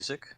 Music.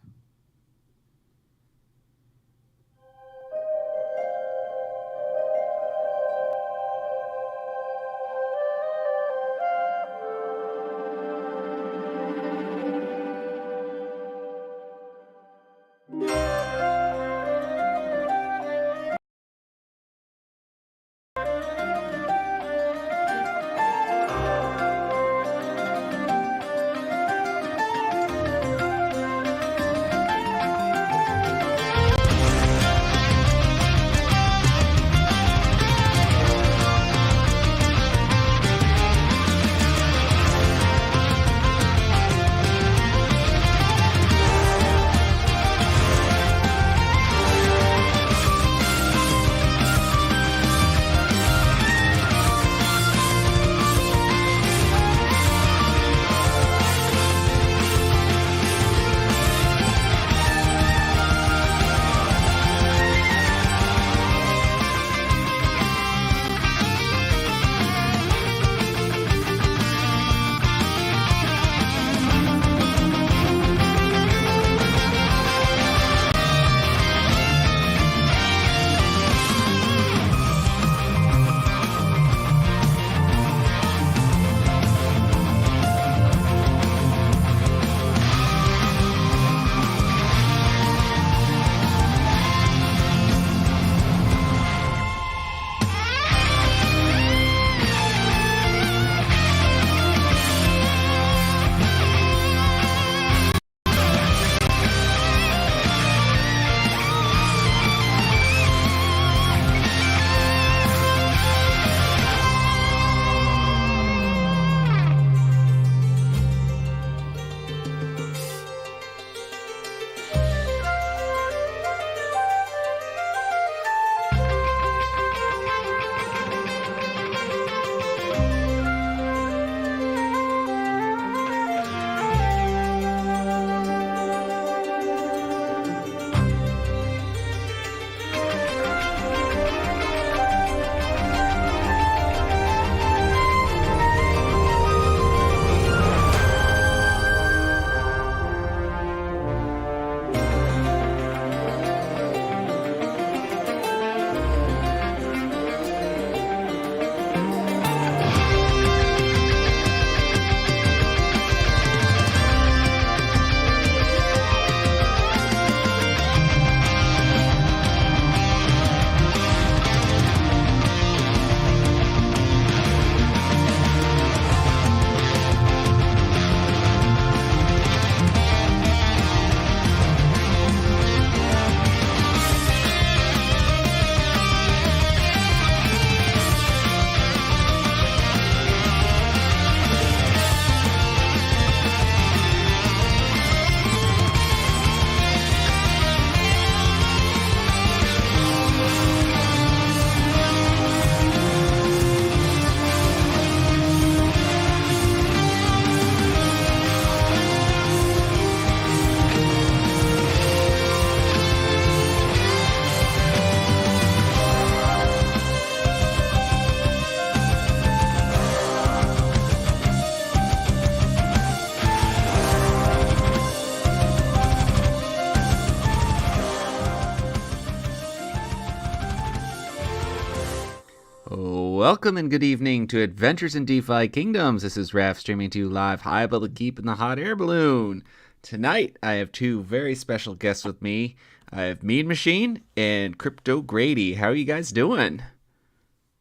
Welcome and good evening to Adventures in DeFi Kingdoms. This is Raph streaming to you live high above the keep in the hot air balloon. Tonight, I have two very special guests with me. I have Mean Machine and Crypto GRADY. How are you guys doing?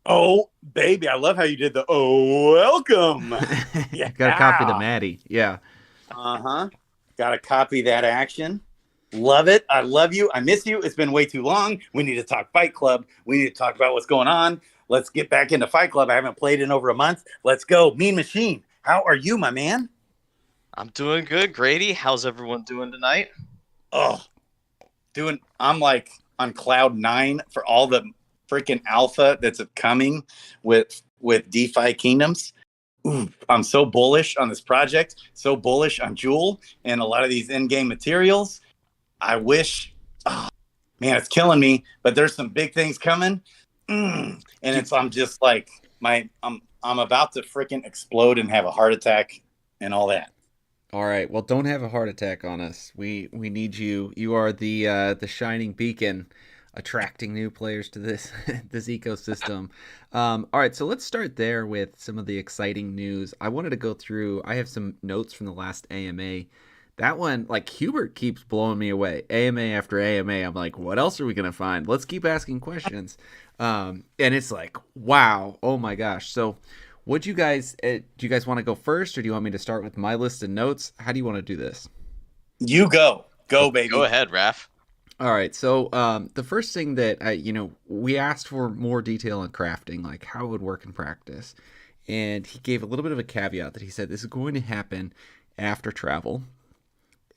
Oh, baby, I love how you did the welcome. Yeah. Gotta copy the Maddie. Yeah. Uh-huh. Gotta copy that action. Love it. I love you. I miss you. It's been way too long. We need to talk Fight Club. We need to talk about what's going on. Let's get back into Fight Club. I haven't played in over a month. Let's go. Mean Machine, how are you, my man? I'm doing good. Grady, how's everyone doing tonight? I'm like on cloud 9 for all the freaking alpha that's coming with DeFi Kingdoms. Ooh, I'm so bullish on this project, so bullish on Jewel and a lot of these in-game materials. I wish, man, it's killing me, but there's some big things coming. And I'm just like, I'm about to freaking explode and have a heart attack and all that. All right. Well, don't have a heart attack on us. We need you. You are the shining beacon, attracting new players to this this ecosystem. All right. So let's start there with some of the exciting news. I wanted to go through. I have some notes from the last AMA. That one, like Hubert, keeps blowing me away. AMA after AMA. I'm like, what else are we gonna find? Let's keep asking questions. And it's like, wow, oh my gosh. So would you guys do you guys want to go first, or do you want me to start with my list and notes? How do you want to do this? You go, Go baby. ahead, Raph. All right. So the first thing that we asked for more detail on crafting, like how it would work in practice, and he gave a little bit of a caveat that he said this is going to happen after travel,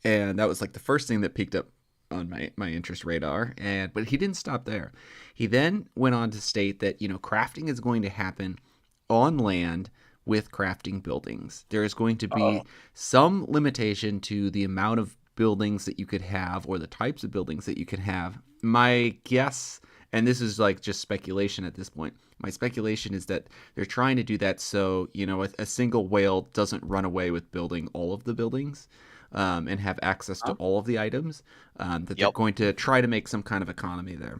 and that was like the first thing that piqued up on my interest radar. And but he didn't stop there. He then went on to state that crafting is going to happen on land with crafting buildings. There is going to be some limitation to the amount of buildings that you could have or the types of buildings that you can have. My guess, and this is like just speculation at this point, my speculation is that they're trying to do that so, a single whale doesn't run away with building all of the buildings. And have access to all of the items, that they're Yep. going to try to make some kind of economy there.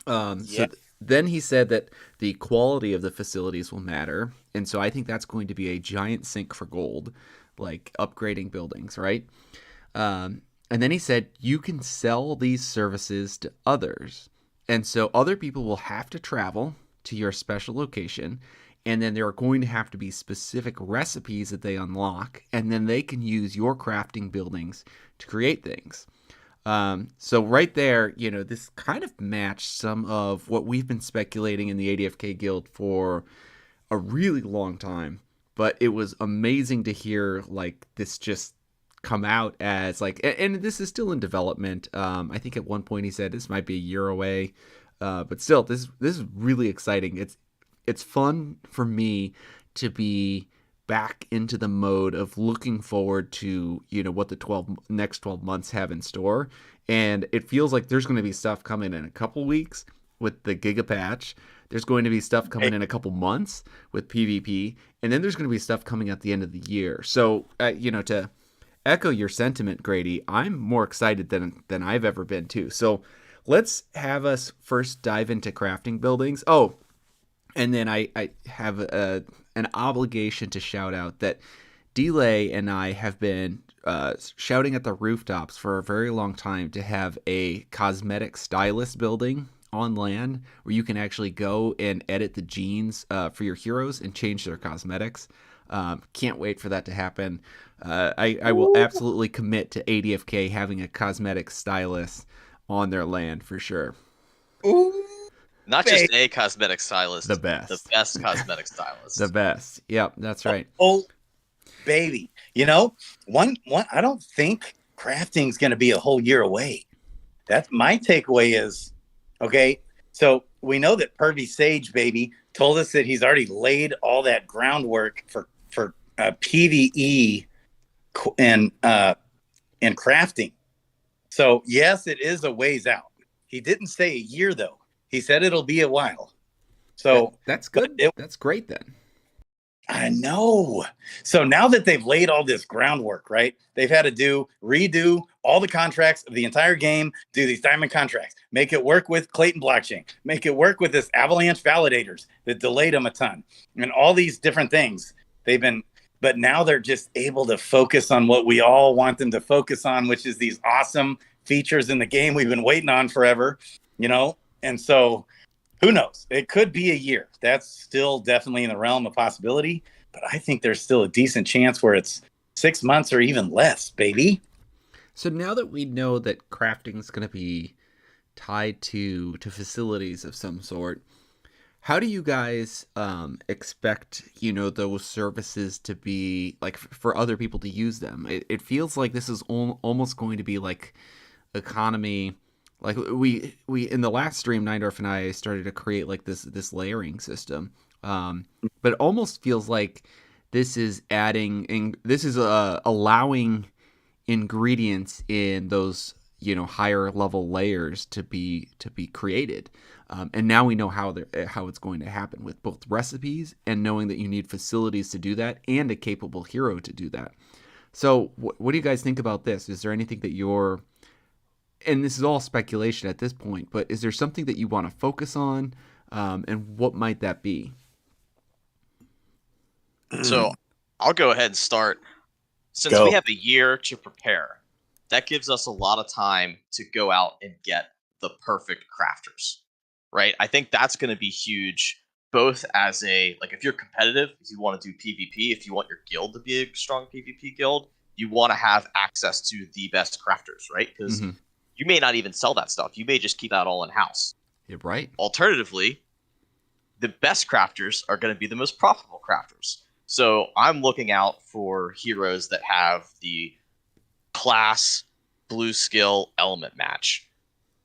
Yeah. Then he said that the quality of the facilities will matter. And so I think that's going to be a giant sink for gold, like upgrading buildings, right? And then he said you can sell these services to others. And so other people will have to travel to your special location. And then there are going to have to be specific recipes that they unlock. And then they can use your crafting buildings to create things. So right there, this kind of matched some of what we've been speculating in the ADFK Guild for a really long time. But it was amazing to hear like this just come out as like, and this is still in development. I think at one point he said this might be a year away, but still, this is really exciting. It's fun for me to be back into the mode of looking forward to what the next 12 months have in store, and it feels like there's going to be stuff coming in a couple weeks with the giga patch. There's going to be stuff coming in a couple months with PvP, and then there's going to be stuff coming at the end of the year. So to echo your sentiment, Grady, I'm more excited than I've ever been too. So let's have us first dive into crafting buildings. Oh, and then I have an obligation to shout out that Delay and I have been shouting at the rooftops for a very long time to have a cosmetic stylist building on land where you can actually go and edit the genes for your heroes and change their cosmetics. Can't wait for that to happen. I will absolutely commit to ADFK having a cosmetic stylist on their land for sure. Ooh, Not just a cosmetic stylist. The best. The best cosmetic stylist. The best. Yep, that's right. Oh, baby. One. I don't think crafting's going to be a whole year away. That's my takeaway. Is okay. So we know that Pervy Sage, baby, told us that he's already laid all that groundwork for PVE and crafting. So yes, it is a ways out. He didn't say a year though. He said it'll be a while. So that's good. That's great then. I know. So now that they've laid all this groundwork, right? They've had to redo all the contracts of the entire game, do these diamond contracts, make it work with Clayton blockchain, make it work with this Avalanche validators that delayed them a ton, and all these different things. But now they're just able to focus on what we all want them to focus on, which is these awesome features in the game we've been waiting on forever, And so who knows? It could be a year. That's still definitely in the realm of possibility. But I think there's still a decent chance where it's 6 months or even less, baby. So now that we know that crafting is going to be tied to facilities of some sort, how do you guys expect, those services to be, like, for other people to use them? It feels like this is almost going to be like economy. Like we in the last stream, Neindorf and I started to create like this layering system, but it almost feels like this is allowing ingredients in those higher level layers to be created, and now we know how it's going to happen with both recipes and knowing that you need facilities to do that and a capable hero to do that. So what do you guys think about this? Is there anything that you're, and this is all speculation at this point, but is there something that you want to focus on? And what might that be? So I'll go ahead and start. Since we Go. have a year to prepare, that gives us a lot of time to go out and get the perfect crafters, right? I think that's going to be huge, both as a, like, if you're competitive, if you want to do PvP, if you want your guild to be a strong PvP guild, you want to have access to the best crafters, right? Because you may not even sell that stuff. You may just keep that all in-house. You're right. Alternatively, the best crafters are going to be the most profitable crafters. So I'm looking out for heroes that have the class, blue skill, element match.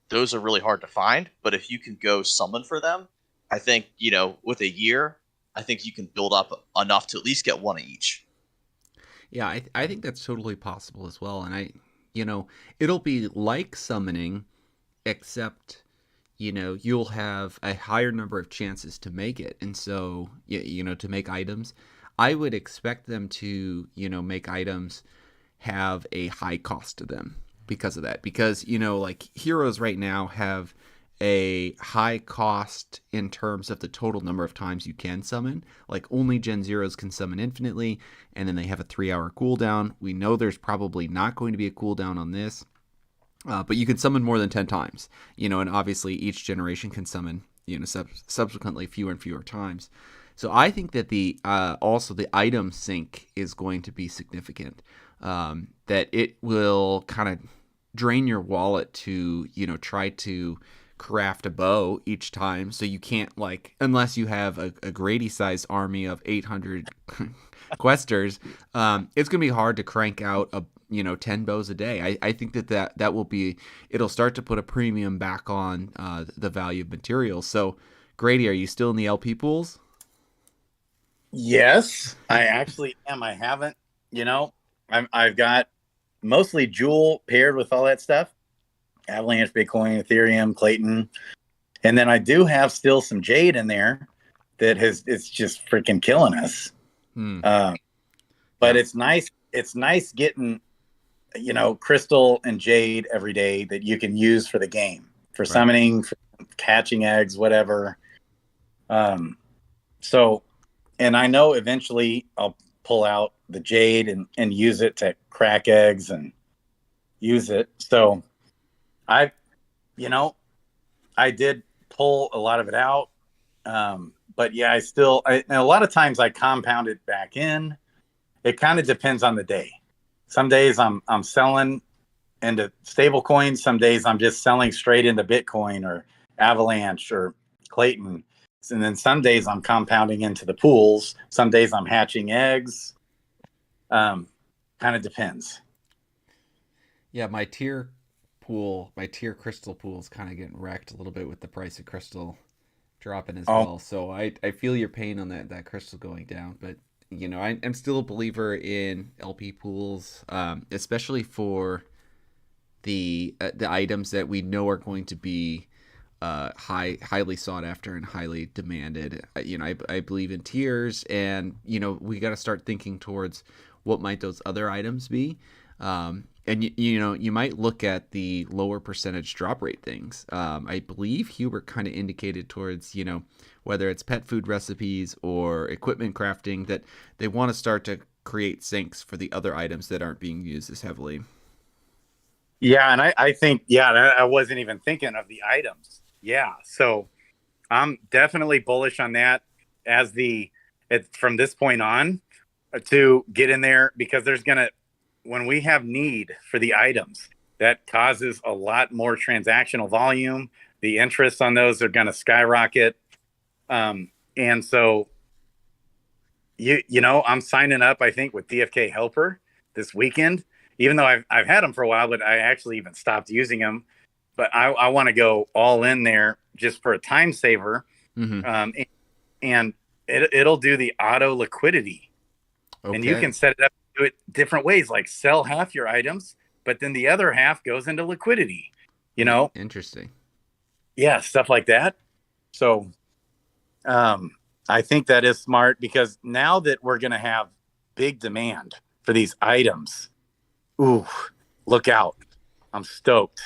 Those are really hard to find, but if you can go summon for them, I think, with a year, I think you can build up enough to at least get one of each. Yeah, I think that's totally possible as well. And it'll be like summoning, except, you'll have a higher number of chances to make it. And so, to make items, I would expect them to, make items have a high cost to them because of that. Because, like heroes right now have a high cost in terms of the total number of times you can summon. Like only Gen Zeros can summon infinitely, and then they have a 3-hour cooldown. We know there's probably not going to be a cooldown on this, but you can summon more than 10 times, and obviously each generation can summon, subsequently fewer and fewer times. So I think that the also the item sync is going to be significant. That it will kind of drain your wallet to try to craft a bow each time, so you can't, like, unless you have a GRADY sized army of 800 questers, it's gonna be hard to crank out 10 bows a day. I think that will be, it'll start to put a premium back on the value of materials. So GRADY, are you still in the LP pools? Yes, I actually am. I haven't, I've got mostly Jewel paired with all that stuff. Avalanche, Bitcoin, Ethereum, Clayton. And then I do have still some Jade in there it's just freaking killing us. But Yeah. it's nice getting, Crystal and Jade every day that you can use for the game, for summoning, for catching eggs, whatever. So, and I know eventually I'll pull out the Jade and use it to crack eggs and use it. So I did pull a lot of it out. But yeah, and a lot of times I compound it back in. It kind of depends on the day. Some days I'm selling into stable coins. Some days I'm just selling straight into Bitcoin or Avalanche or Clayton. And then some days I'm compounding into the pools. Some days I'm hatching eggs. Kind of depends. Yeah, my tier crystal pool is kind of getting wrecked a little bit with the price of crystal dropping as well. So I feel your pain on that crystal going down, but I'm still a believer in LP pools, especially for the items that we know are going to be highly sought after and highly demanded. I believe in tiers, and we got to start thinking towards what might those other items be. And you might look at the lower percentage drop rate things. I believe Hubert kind of indicated towards, whether it's pet food recipes or equipment crafting, that they want to start to create sinks for the other items that aren't being used as heavily. Yeah, and I think, I wasn't even thinking of the items. Yeah, so I'm definitely bullish on that from this point on, to get in there, because when we have need for the items, that causes a lot more transactional volume. The interest on those are going to skyrocket. And so, I'm signing up, I think, with DFK Helper this weekend, even though I've had them for a while, but I actually even stopped using them. But I want to go all in there just for a time saver. Mm-hmm. And it'll do the auto liquidity. Okay. And you can set it up to do it different ways, like sell half your items, but then the other half goes into liquidity, Interesting. Yeah, stuff like that. So I think that is smart, because now that we're going to have big demand for these items. Ooh, look out. I'm stoked.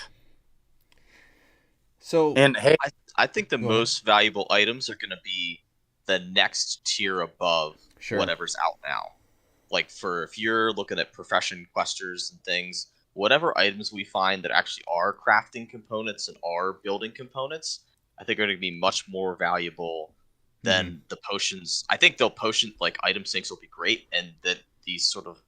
So, And hey, I think the Go ahead. most valuable items are going to be the next tier above Sure. whatever's out now. Like if you're looking at profession questers and things, whatever items we find that actually are crafting components and are building components, I think are going to be much more valuable than the potions. I think potion like item sinks will be great, and that these sort of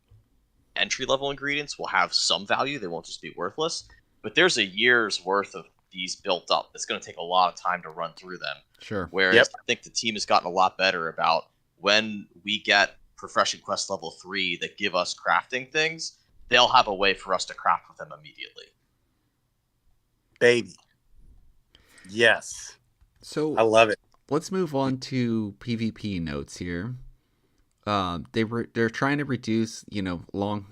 entry level ingredients will have some value. They won't just be worthless. But there's a year's worth of these built up. It's going to take a lot of time to run through them. Sure. Whereas I think the team has gotten a lot better about when we get Profession Quest level 3 that give us crafting things, they'll have a way for us to craft with them immediately. baby. Yes. So I love it. let's move on to PvP notes here. They're trying to reduce, the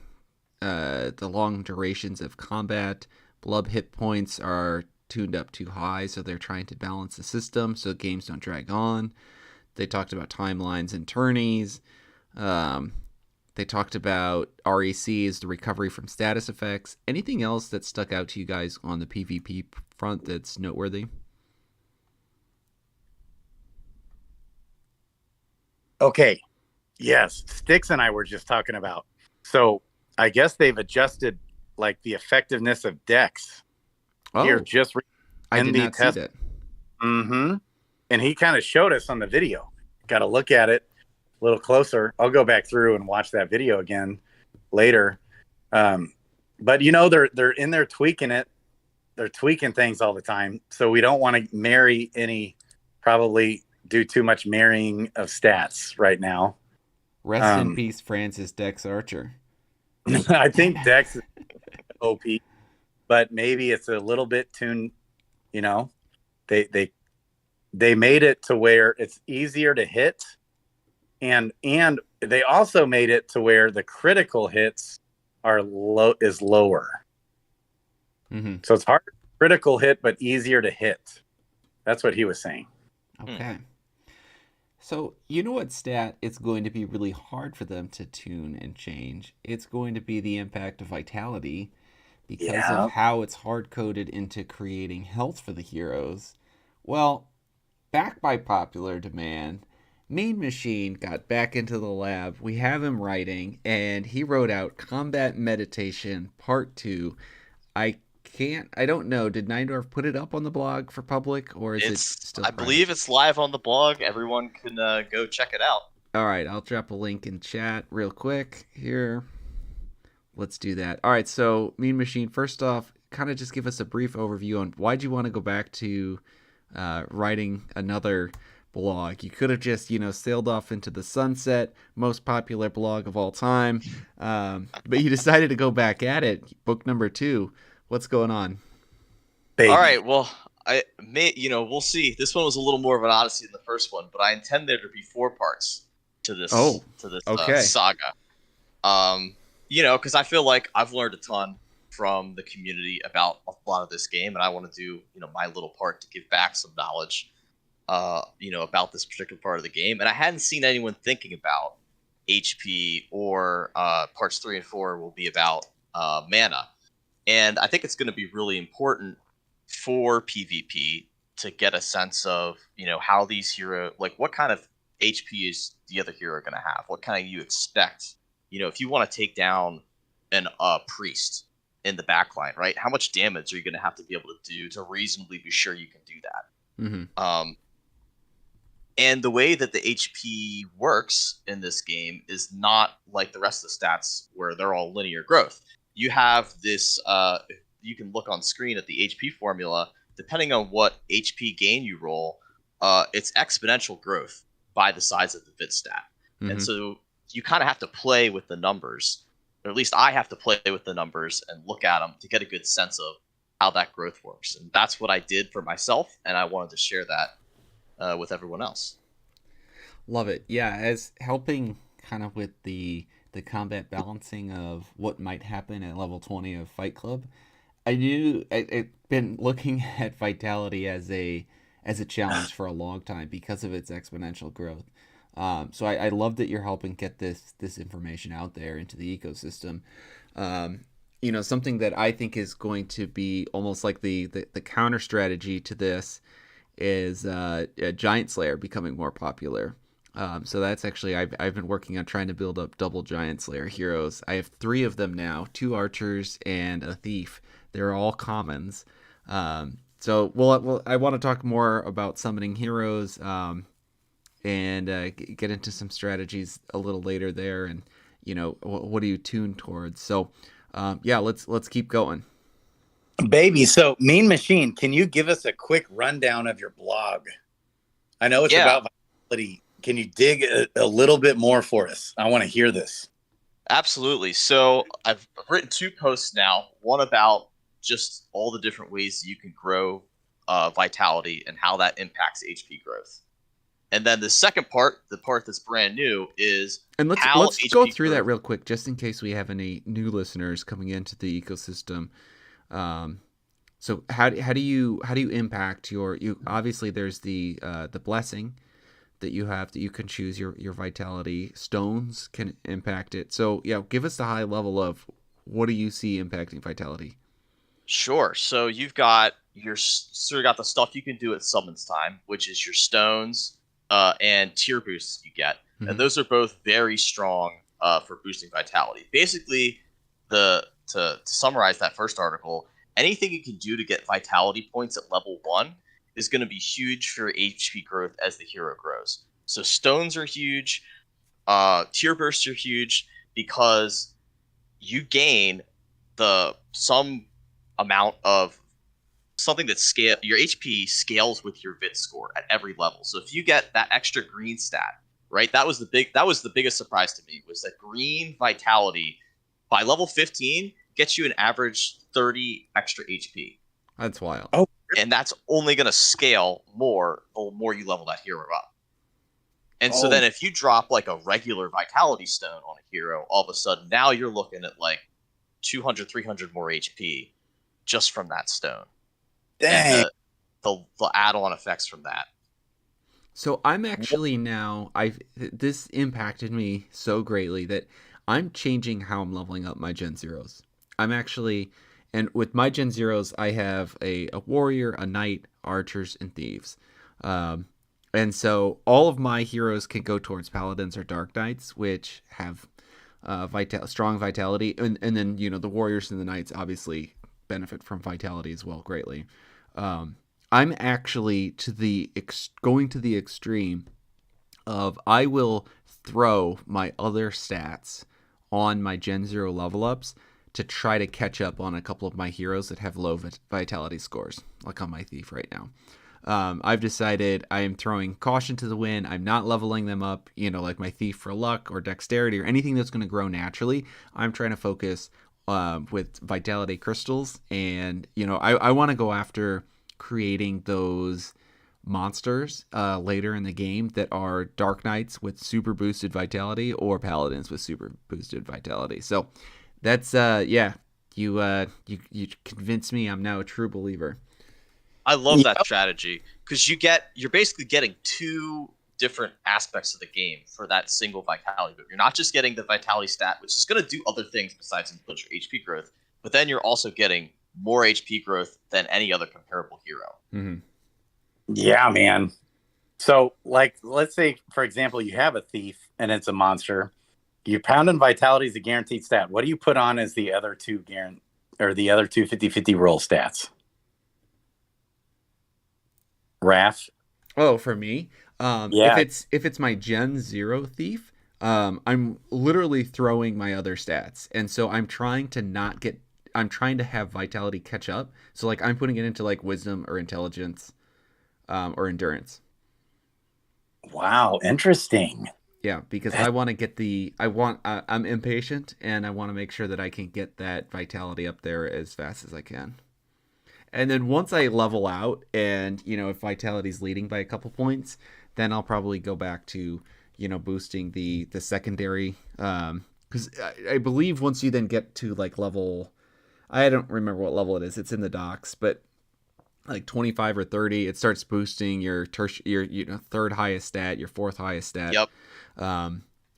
long durations of combat. Blood hit points are tuned up too high, so they're trying to balance the system so games don't drag on. They talked about timelines and tourneys. They talked about RECs, the recovery from status effects. Anything else that stuck out to you guys on the PvP front that's noteworthy? Okay. Yes. Sticks and I were just talking about. So I guess they've adjusted like the effectiveness of decks here just I in did the not test. see that. Mm-hmm. And he kind of showed us on the video. Got to look at it a little closer. I'll go back through and watch that video again later. But they're in there tweaking it. They're tweaking things all the time. So we don't want to probably do too much marrying of stats right now. Rest in peace, Francis Dex Archer. I think Dex is OP, but maybe it's a little bit tuned. They made it to where it's easier to hit, and they also made it to where the critical hits is lower. Mm-hmm. So it's harder critical hit, but easier to hit. That's what he was saying. Okay. So, you know what stat it's going to be really hard for them to tune and change? It's going to be the impact of vitality because of how it's hard-coded into creating health for the heroes. Well, back by popular demand, Mean Machine got back into the lab. We have him writing, and he wrote out Combat Meditation Part 2. I don't know. Did Neindorf put it up on the blog for public, or is it still private? I believe it's live on the blog. Everyone can go check it out. All right, I'll drop a link in chat real quick here. Let's do that. All right, so Mean Machine, first off, kind of just give us a brief overview on why'd you want to go back to writing another blog. You could have just, sailed off into the sunset, most popular blog of all time, but you decided to go back at it. Book number 2. What's going on? Baby. All right. Well, we'll see. This one was a little more of an odyssey than the first one, but I intend there to be 4 parts to this. Saga. Because I feel like I've learned a ton from the community about a lot of this game, and I want to do, my little part to give back some knowledge, about this particular part of the game. And I hadn't seen anyone thinking about HP or parts 3 and 4 will be about mana. And I think it's going to be really important for PvP to get a sense of, how these heroes, like what kind of HP is the other hero going to have? What kind of you expect? If you want to take down an priest in the backline, right? How much damage are you going to have to be able to do to reasonably be sure you can do that? Mm-hmm. And the way that the HP works in this game is not like the rest of the stats where they're all linear growth. You have this, you can look on screen at the HP formula. Depending on what HP gain you roll, it's exponential growth by the size of the bit stat. Mm-hmm. And so you kind of have to play with the numbers, or at least I have to play with the numbers and look at them to get a good sense of how that growth works. And that's what I did for myself, and I wanted to share that with everyone else. Love it. Yeah, as helping kind of with the combat balancing of what might happen at level 20 of Fight Club, I've been looking at Vitality as a challenge for a long time because of its exponential growth. So I love that you're helping get this information out there into the ecosystem. Something that I think is going to be almost like the counter strategy to this is Giant Slayer becoming more popular. So that's actually I've been working on trying to build up double Giant Slayer heroes. I have 3 of them now: 2 archers and a thief. They're all commons. So I want to talk more about summoning heroes, and get into some strategies a little later there. And what do you tune towards? So yeah, let's keep going. Baby, so Mean Machine, can you give us a quick rundown of your blog? I know it's about vitality. Can you dig a little bit more for us? I want to hear this. Absolutely. So I've written 2 posts now, one about just all the different ways you can grow vitality and how that impacts HP growth. And then the second part, the part that's brand new, is let's go through that real quick, just in case we have any new listeners coming into the ecosystem. So how do you impact you obviously there's the blessing that you have that you can choose your vitality. Stones can impact it. So yeah, give us the high level of what do you see impacting vitality? Sure. So you've got the stuff you can do at summons time, which is your stones and tier boosts you get, and those are both very strong for boosting vitality. Basically, to summarize that first article, anything you can do to get vitality points at level 1 is going to be huge for HP growth as the hero grows. So stones are huge, tier bursts are huge, because you gain some amount of something that your HP scales with your VIT score at every level. So if you get that extra green stat, right? That was the biggest surprise to me, was that green vitality by level 15 gets you an average 30 extra HP. That's wild. Oh, and that's only going to scale more the more you level that hero up. And so then if you drop like a regular vitality stone on a hero, all of a sudden now you're looking at like 200, 300 more HP just from that stone. Dang. And the add-on effects from that. So I'm actually now this impacted me so greatly that I'm changing how I'm leveling up my Gen Zeros. I'm actually, and with my Gen Zeros, I have a warrior, a knight, archers, and thieves. And so all of my heroes can go towards paladins or dark knights, which have strong vitality. And then, the warriors and the knights obviously benefit from vitality as well greatly. I'm actually going to the extreme of I will throw my other stats on my Gen Zero level ups to try to catch up on a couple of my heroes that have low vitality scores, like on my thief right now. I've decided I am throwing caution to the wind. I'm not leveling them up, like my thief for luck or dexterity or anything that's going to grow naturally. I'm trying to focus with vitality crystals, and I want to go after creating those monsters later in the game that are dark knights with super boosted vitality or paladins with super boosted vitality. So that's you convinced me. I'm now a true believer. I love that strategy, because you're basically getting 2 different aspects of the game for that single vitality boot. You're not just getting the vitality stat, which is going to do other things besides inflict your HP growth, but then you're also getting more HP growth than any other comparable hero. Mm-hmm. Yeah, man. So, like, let's say, for example, you have a thief and it's a monster. Your pound and vitality is a guaranteed stat. What do you put on as the other two 50-50 roll stats? Raph? Oh, for me? Yeah. If it's my Gen Zero thief, I'm literally throwing my other stats. And so I'm trying to have vitality catch up. So like I'm putting it into like wisdom or intelligence, or endurance. Wow, interesting. Yeah, because I want to get I'm impatient, and I want to make sure that I can get that vitality up there as fast as I can. And then once I level out, and if vitality's leading by a couple points, then I'll probably go back to boosting the secondary, because I believe once you then get to like level, I don't remember what level it is. It's in the docs, but like 25 or 30, it starts boosting your third highest stat, your fourth highest stat. Yep.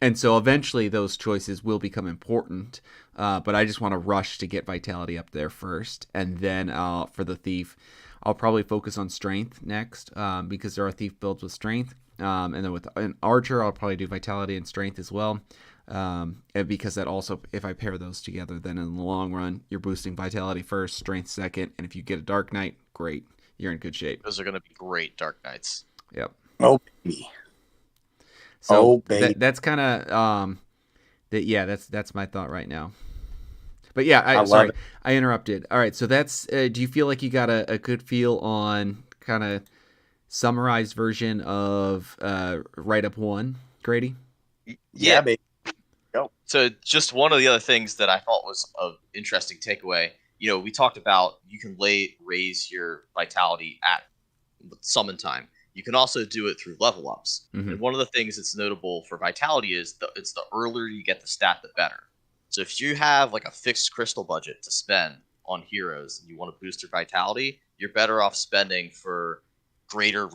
And so eventually those choices will become important. But I just want to rush to get vitality up there first. And then for the thief, I'll probably focus on strength next because there are thief builds with strength. And then with an archer, I'll probably do vitality and strength as well. And because that also, if I pair those together, then in the long run, you're boosting vitality first, strength second. And if you get a Dark Knight, great. You're in good shape. Those are going to be great Dark Knights. Yep. Oh, baby. So that's kind of that's my thought right now. But yeah, sorry, I interrupted. All right, so that's. Do you feel like you got a good feel on kind of summarized version of Write Up 1, Grady? Yeah, baby. Go. So just one of the other things that I thought was an interesting takeaway. We talked about you can raise your vitality at summon time. You can also do it through level ups. Mm-hmm. And one of the things that's notable for vitality is it's the earlier you get the stat, the better. So if you have like a fixed crystal budget to spend on heroes and you want to boost your vitality, you're better off spending for greater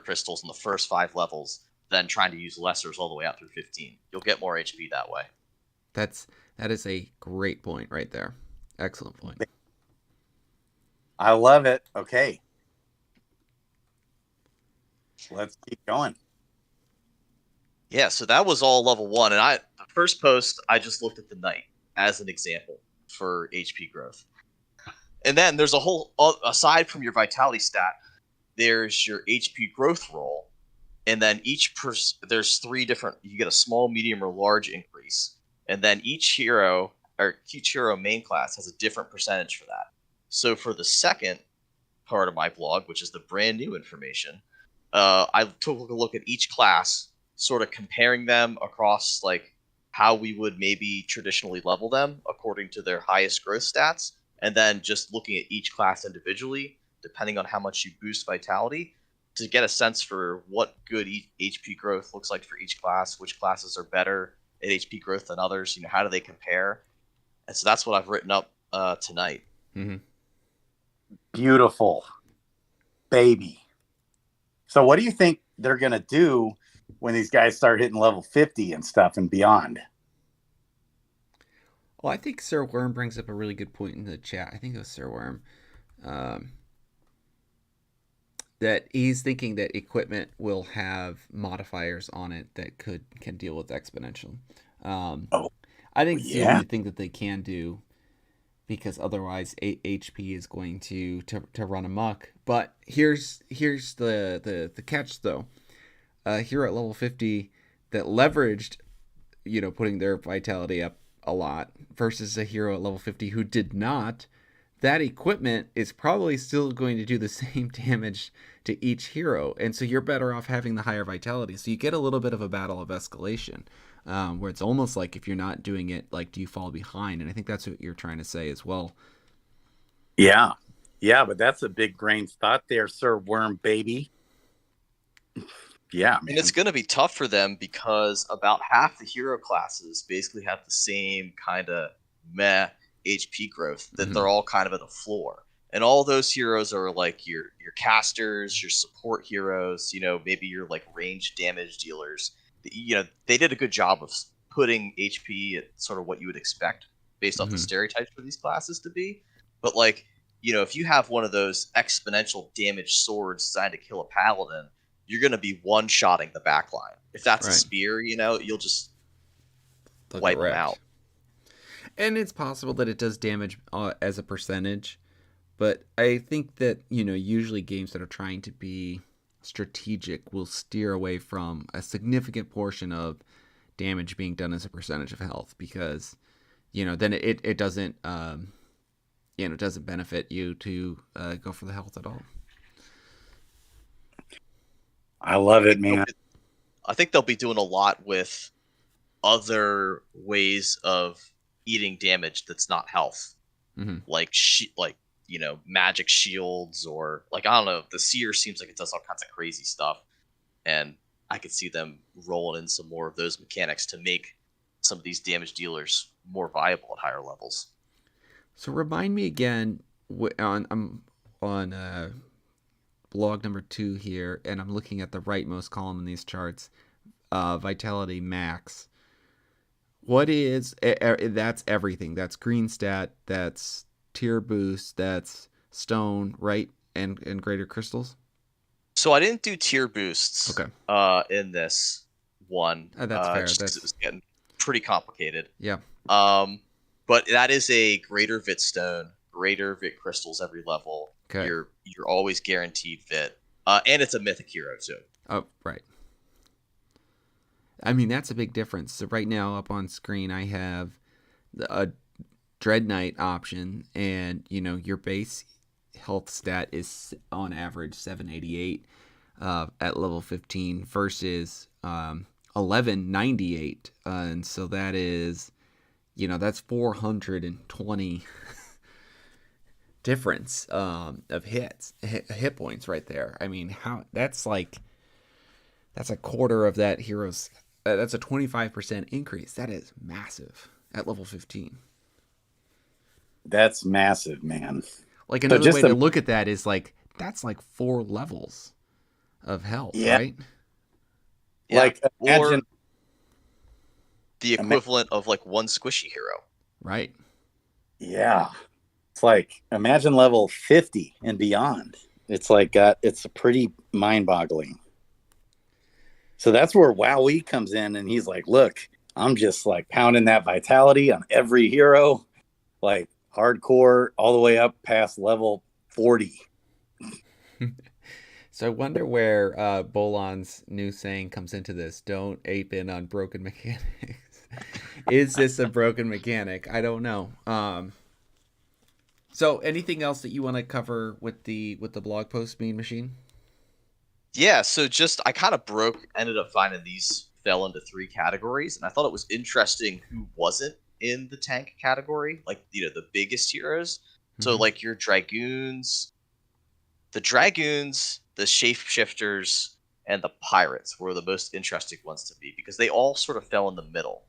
crystals in the first 5 levels than trying to use lessers all the way out through 15. You'll get more HP that way. That is a great point right there. Excellent point. I love it. Okay. Let's keep going. Yeah, so that was all level 1. And the first post, I just looked at the knight as an example for HP growth. And then there's a whole, aside from your vitality stat, there's your HP growth roll. And then there's 3 different, you get a small, medium, or large increase. And then each hero main class has a different percentage for that. So for the second part of my blog, which is the brand new information, I took a look at each class, sort of comparing them across like how we would maybe traditionally level them according to their highest growth stats, and then just looking at each class individually, depending on how much you boost vitality, to get a sense for what good HP growth looks like for each class, which classes are better at HP growth than others, how do they compare? And so that's what I've written up tonight. Mm-hmm. Beautiful. Baby. So what do you think they're going to do when these guys start hitting level 50 and stuff and beyond? Well, I think Sir Worm brings up a really good point in the chat. I think it was Sir Worm. That he's thinking that equipment will have modifiers on it that can deal with exponential. I think it's the only thing that they can do, because otherwise HP is going to run amok. But here's the catch though. Here at level 50 that leveraged, putting their vitality up a lot versus a hero at level 50 who did not, that equipment is probably still going to do the same damage to each hero. And so you're better off having the higher vitality. So you get a little bit of a battle of escalation, where it's almost like if you're not doing it, like, do you fall behind? And I think that's what you're trying to say as well. Yeah. Yeah, but that's a big brain thought there, Sir Worm baby. Yeah, man. And it's going to be tough for them because about half the hero classes basically have the same kind of meh HP growth, that they're all kind of at the floor. And all those heroes are like your casters, your support heroes, maybe your like range damage dealers. They did a good job of putting HP at sort of what you would expect based off the stereotypes for these classes to be. But like, if you have one of those exponential damage swords designed to kill a paladin, you're going to be one-shotting the backline. If that's a spear, you'll just wipe them out. And it's possible that it does damage as a percentage, but I think that, usually games that are trying to be strategic will steer away from a significant portion of damage being done as a percentage of health, because, then it doesn't, it doesn't benefit you to go for the health at all. I love it, man. I think they'll be doing a lot with other ways of eating damage that's not health, like magic shields, or like, I don't know, the seer seems like it does all kinds of crazy stuff, and I could see them rolling in some more of those mechanics to make some of these damage dealers more viable at higher levels. So remind me again, I'm on blog number 2 here, and I'm looking at the rightmost column in these charts, Vitality Max. What is, that's everything. That's green stat, that's tier boost, that's stone, right? And greater crystals? So I didn't do tier boosts in this one. That's fair. Just 'cause it was getting pretty complicated. Yeah. But that is a greater Vit stone, greater Vit crystals every level. Okay. You're always guaranteed Vit. And it's a mythic hero too. Oh, right. I mean, that's a big difference. So right now up on screen, I have a Dread Knight option, and your base health stat is on average 788 at level 15 versus 1198, and so that is, that's 420 difference of hit points right there. I mean, that's a quarter of that hero's. That's a 25% increase. That is massive at level 15. That's massive, man. Like, another way to look at that is like, that's like 4 levels of health, right? Yeah. Like, imagine, or the equivalent of like 1 squishy hero. Right. Yeah. It's like, imagine level 50 and beyond. It's like, it's pretty mind-boggling. So that's where WowE comes in, and he's like, look, I'm just like pounding that vitality on every hero, like hardcore, all the way up past level 40. So I wonder where Bolon's new saying comes into this. Don't ape in on broken mechanics. Is this a broken mechanic? I don't know. So anything else that you want to cover with the blog post, Mean Machine? Yeah, so I kind of ended up finding these fell into 3 categories, and I thought it was interesting who wasn't in the tank category, like, the biggest heroes. Mm-hmm. So, like, your Dragoons, the Shapeshifters, and the Pirates were the most interesting ones to me, because they all sort of fell in the middle.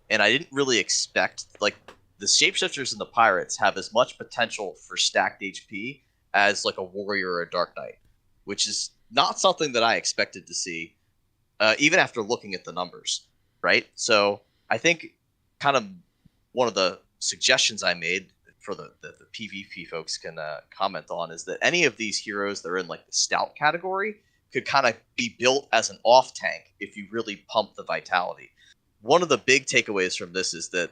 And I didn't really expect, like, the Shapeshifters and the Pirates have as much potential for stacked HP as, like, a Warrior or a Dark Knight, which is not something that I expected to see, even after looking at the numbers, right? So I think kind of one of the suggestions I made for the PvP folks can comment on is that any of these heroes that are in like the stout category could kind of be built as an off tank if you really pump the vitality. One of the big takeaways from this is that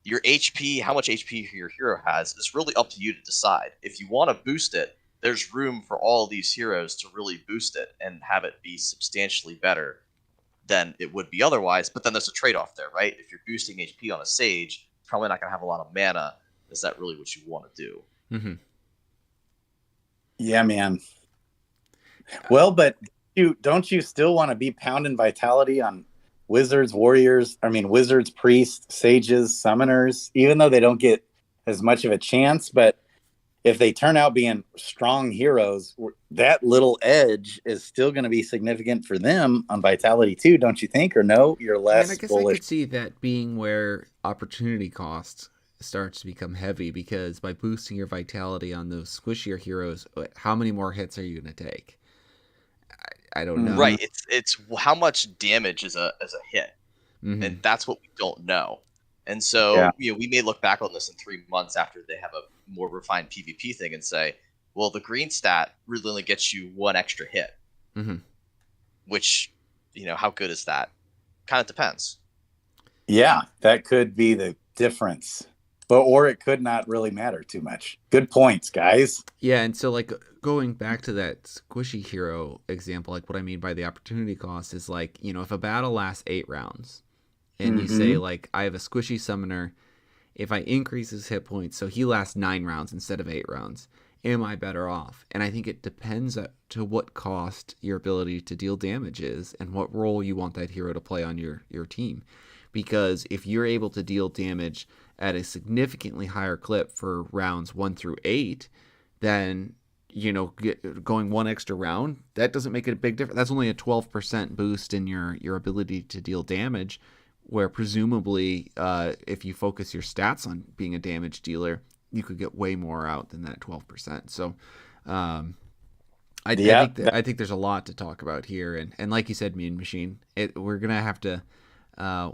your HP, how much HP your hero has, is really up to you to decide. If you want to boost it, there's room for all of these heroes to really boost it and have it be substantially better than it would be otherwise. But then there's a trade-off there, right? If you're boosting HP on a Sage, it's probably not going to have a lot of mana. Is that really what you want to do? Mm-hmm. Yeah, man. Well, but don't you still want to be pounding vitality on wizards, priests, sages, summoners, even though they don't get as much of a chance? But if they turn out being strong heroes, that little edge is still going to be significant for them on vitality too, don't you think? Or no, you're less bullish? I guess I could see that being where opportunity cost starts to become heavy, because by boosting your vitality on those squishier heroes, how many more hits are you going to take? I don't know. Right. It's how much damage is a hit, mm-hmm. and that's what we don't know. And so, we may look back on this in 3 months after they have a more refined PvP thing and say, well, the green stat really only gets you 1 extra hit. Mm-hmm. Which, how good is that? Kind of depends. Yeah, that could be the difference. Or it could not really matter too much. Good points, guys. Yeah, and so like going back to that squishy hero example, like what I mean by the opportunity cost is like, if a battle lasts 8 rounds, and you say, like, I have a squishy summoner, if I increase his hit points, so he lasts 9 rounds instead of 8 rounds, am I better off? And I think it depends to what cost your ability to deal damage is and what role you want that hero to play on your team. Because if you're able to deal damage at a significantly higher clip for rounds 1 through 8, then, going 1 extra round, that doesn't make a big difference. That's only a 12% boost in your ability to deal damage, where presumably if you focus your stats on being a damage dealer, you could get way more out than that 12%. So I think there's a lot to talk about here, and like you said, Mean Machine, we're gonna have to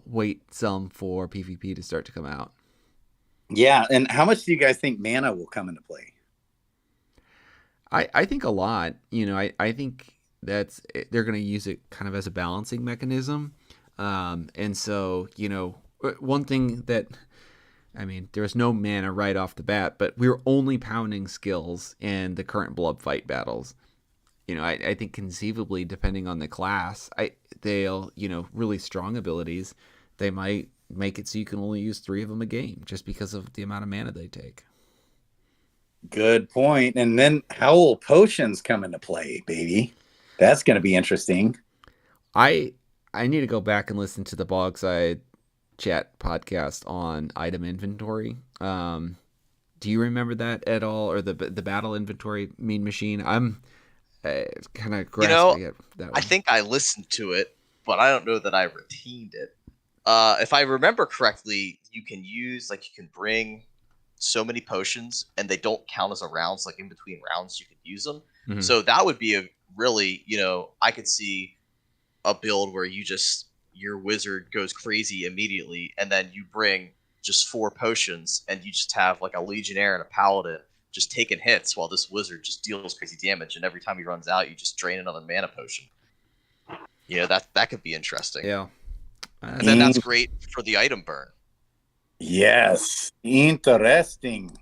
wait some for PvP to start to come out. Yeah, and how much do you guys think mana will come into play? I think a lot. I think they're going to use it kind of as a balancing mechanism. And so, one thing that, I mean, there was no mana right off the bat, but we were only pounding skills in the current blood fight battles. I think conceivably, depending on the class, they'll, really strong abilities, they might make it so you can only use 3 of them a game just because of the amount of mana they take. Good point. And then how will potions come into play, baby? That's going to be interesting. I need to go back and listen to the Bogside chat podcast on item inventory. Do you remember that at all, or the battle inventory, Mean Machine? I'm kind of grasping at that one. I think I listened to it, but I don't know that I retained it. If I remember correctly, you can bring so many potions, and they don't count as a rounds. Like in between rounds, you could use them. Mm-hmm. So that would be a really, I could see a build where your wizard goes crazy immediately, and then you bring just 4 potions, and you just have like a legionnaire and a paladin just taking hits while this wizard just deals crazy damage, and every time he runs out, you just drain another mana potion. That could be interesting. Yeah. And then that's great for the item burn. Yes. Interesting.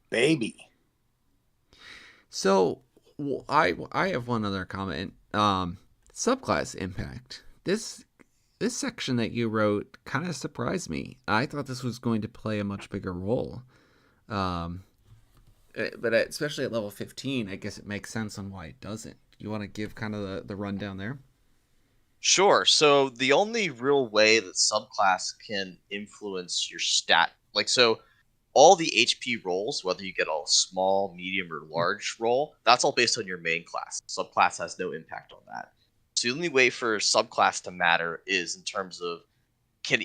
Baby. So I have one other comment. Subclass impact. This section that you wrote kind of surprised me. I thought this was going to play a much bigger role. But especially at level 15, I guess it makes sense on why it doesn't. You want to give kind of the rundown there? Sure. So the only real way that subclass can influence your stat, all the HP rolls, whether you get a small, medium, or large roll, that's all based on your main class. Subclass has no impact on that. So the only way for subclass to matter is in terms of can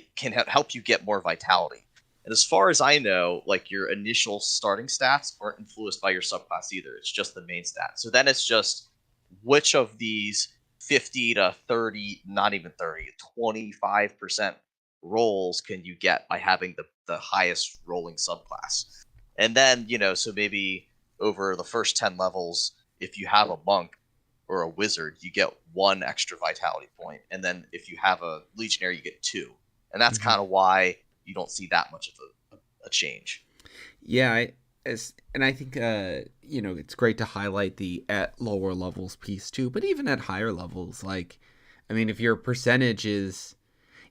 help you get more vitality. And as far as I know, your initial starting stats aren't influenced by your subclass either. It's just the main stat. So then it's just which of these 50 to 30, not even 30, 25% rolls can you get by having the highest rolling subclass. And then, so maybe over the first 10 levels, if you have a monk or a wizard, you get 1 extra vitality point. And then if you have a legionnaire, you get 2. And that's kind of why you don't see that much of a change. Yeah, and I think it's great to highlight the at lower levels piece too. But even at higher levels, if your percentage is,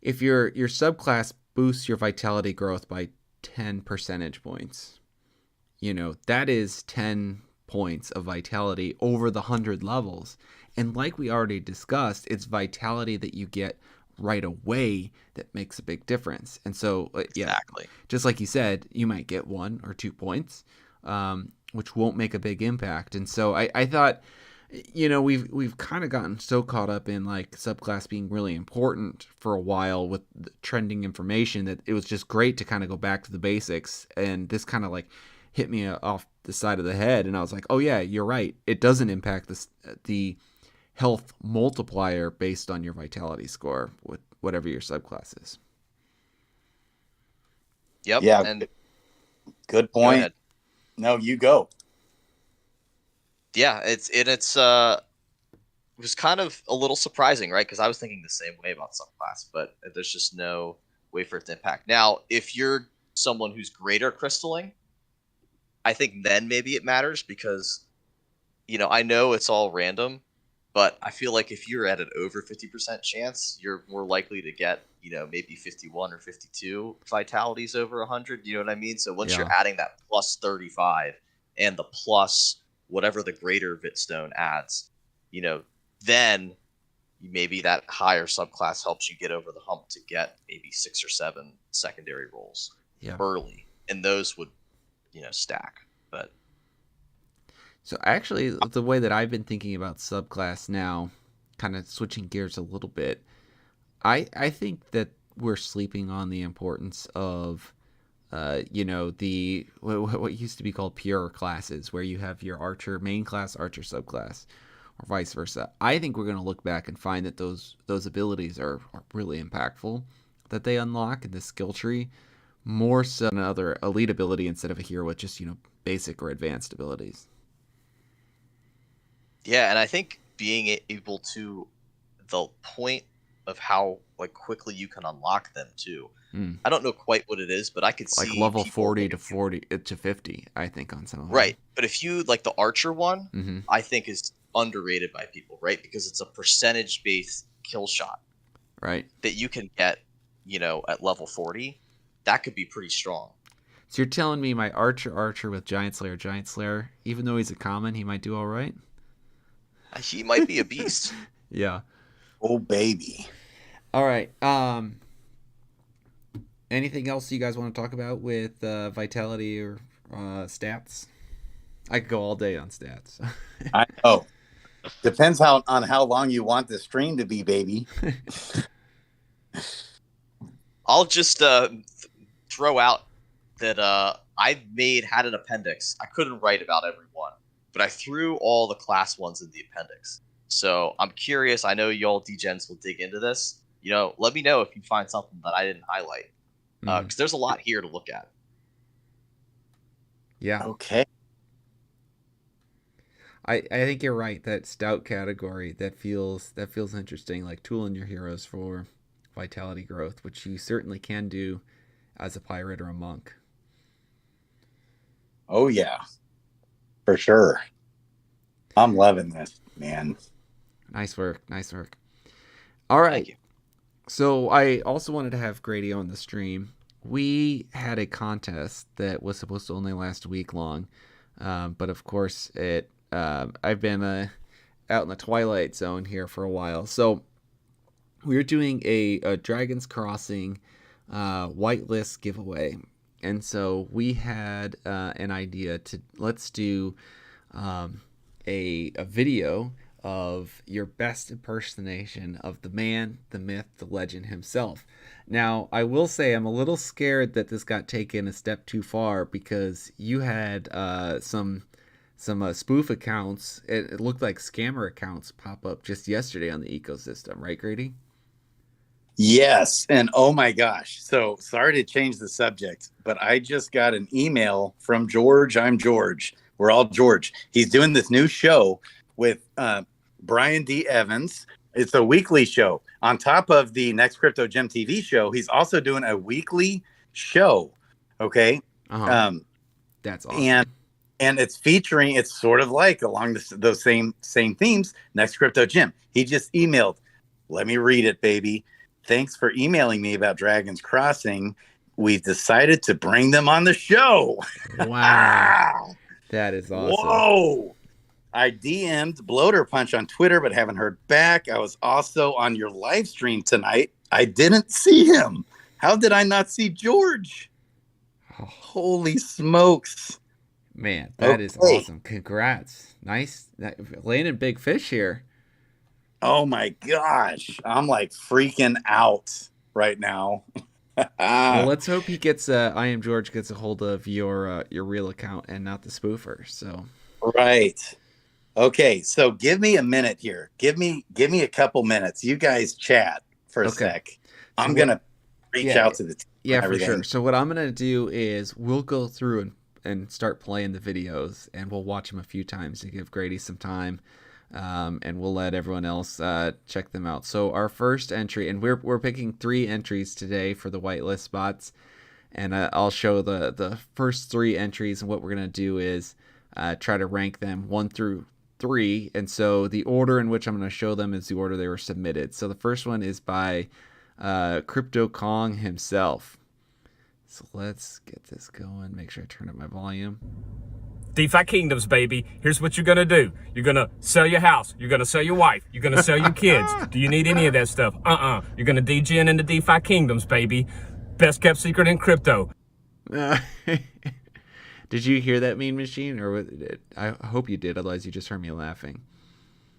if your subclass boosts your vitality growth by 10 percentage points, that is 10 points of vitality over the 100 levels. And like we already discussed, it's vitality that you get right away that makes a big difference. And so exactly, just like you said, you might get 1 or 2 points, which won't make a big impact. And so I thought, we've kind of gotten so caught up in subclass being really important for a while with the trending information that it was just great to kind of go back to the basics. And this kind of hit me off the side of the head, and I was like, oh yeah, you're right, it doesn't impact the health multiplier based on your vitality score with whatever your subclass is. Yep. Yeah. And good point. No, you go. Yeah, it was kind of a little surprising, right? Because I was thinking the same way about subclass, but there's just no way for it to impact. Now, if you're someone who's greater crystalling, I think then maybe it matters because, I know it's all random, but I feel like if you're at an over 50% chance, you're more likely to get, maybe 51 or 52 vitalities over 100. You know what I mean? So once you're adding that plus 35 and the plus whatever the greater Vitstone adds, then maybe that higher subclass helps you get over the hump to get maybe 6 or 7 secondary rolls early. And those would, stack. But so actually, the way that I've been thinking about subclass now, kind of switching gears a little bit, I think that we're sleeping on the importance of the what used to be called pure classes, where you have your archer main class, archer subclass, or vice versa. I think we're going to look back and find that those abilities are really impactful, that they unlock in the skill tree, more so than another elite ability instead of a hero with just, basic or advanced abilities. Yeah, and I think being able to, the point of how quickly you can unlock them too. I don't know quite what it is, but I could see like level people, 40 to 50, I think, on some of them. Right, but if you like the archer one, Mm-hmm. I think is underrated by people, right? Because it's a percentage based kill shot, right, that you can get, at level 40. That could be pretty strong. So you're telling me my archer with Giant Slayer, even though he's a common, he might do all right? He might be a beast. Yeah. Oh, baby. All right. Anything else you guys want to talk about with vitality or stats? I could go all day on stats. I know. Depends on how long you want the stream to be, baby. I'll just throw out that I had an appendix. I couldn't write about every one, but I threw all the class ones in the appendix. So I'm curious. I know y'all degens will dig into this. Let me know if you find something that I didn't highlight, because there's a lot here to look at. Yeah. Okay. I think you're right. That stout category that feels interesting, like tooling your heroes for vitality growth, which you certainly can do as a pirate or a monk. Oh yeah, for sure. I'm loving this, man. Nice work. All right. Thank you. So I also wanted to have GRADY on the stream. We had a contest that was supposed to only last a week long, but of course I've been out in the Twilight Zone here for a while. So we were doing a Dragon's Crossing whitelist giveaway. And so we had an idea to let's do a video of your best impersonation of the man, the myth, the legend himself. Now, I will say I'm a little scared that this got taken a step too far, because you had some spoof accounts. It looked like scammer accounts pop up just yesterday on the ecosystem, right, GRADY? Yes, and oh my gosh. So sorry to change the subject, but I just got an email from George. I'm George. We're all George. He's doing this new show with Brian D. Evans. It's a weekly show. On top of the Next Crypto Gem TV show, he's also doing a weekly show. Okay. Uh-huh. That's awesome. And it's featuring, it's sort of like along those same themes, Next Crypto Gem. He just emailed, let me read it, baby. Thanks for emailing me about Dragon's Crossing. We've decided to bring them on the show. Wow. That is awesome. Whoa. I DM'd Bloater Punch on Twitter, but haven't heard back. I was also on your live stream tonight. I didn't see him. How did I not see George? Oh. Holy smokes. Man, that is awesome. Congrats. Nice. Landing big fish here. Oh my gosh. I'm like freaking out right now. Well, let's hope he gets I Am George gets a hold of your real account and not the spoofer. So right. Okay, so give me a minute here. Give me a couple minutes. You guys chat for a sec. I'm gonna reach out to the team. Yeah, for sure. So what I'm gonna do is we'll go through and start playing the videos, and we'll watch them a few times to give GRADY some time. And we'll let everyone else check them out. So our first entry, and we're picking 3 entries today for the whitelist spots, and I'll show the first 3 entries. And what we're gonna do is try to rank them 1 through 3, and so the order in which I'm going to show them is the order they were submitted. So the first one is by Crypto Kong himself. So let's get this going. Make sure I turn up my volume. DeFi Kingdoms, baby. Here's what you're going to do. You're going to sell your house. You're going to sell your wife. You're going to sell your kids. Do you need any of that stuff? You're going to DGen into DeFi Kingdoms, baby. Best kept secret in crypto. Did you hear that, Mean Machine? Or I hope you did. Otherwise, you just heard me laughing.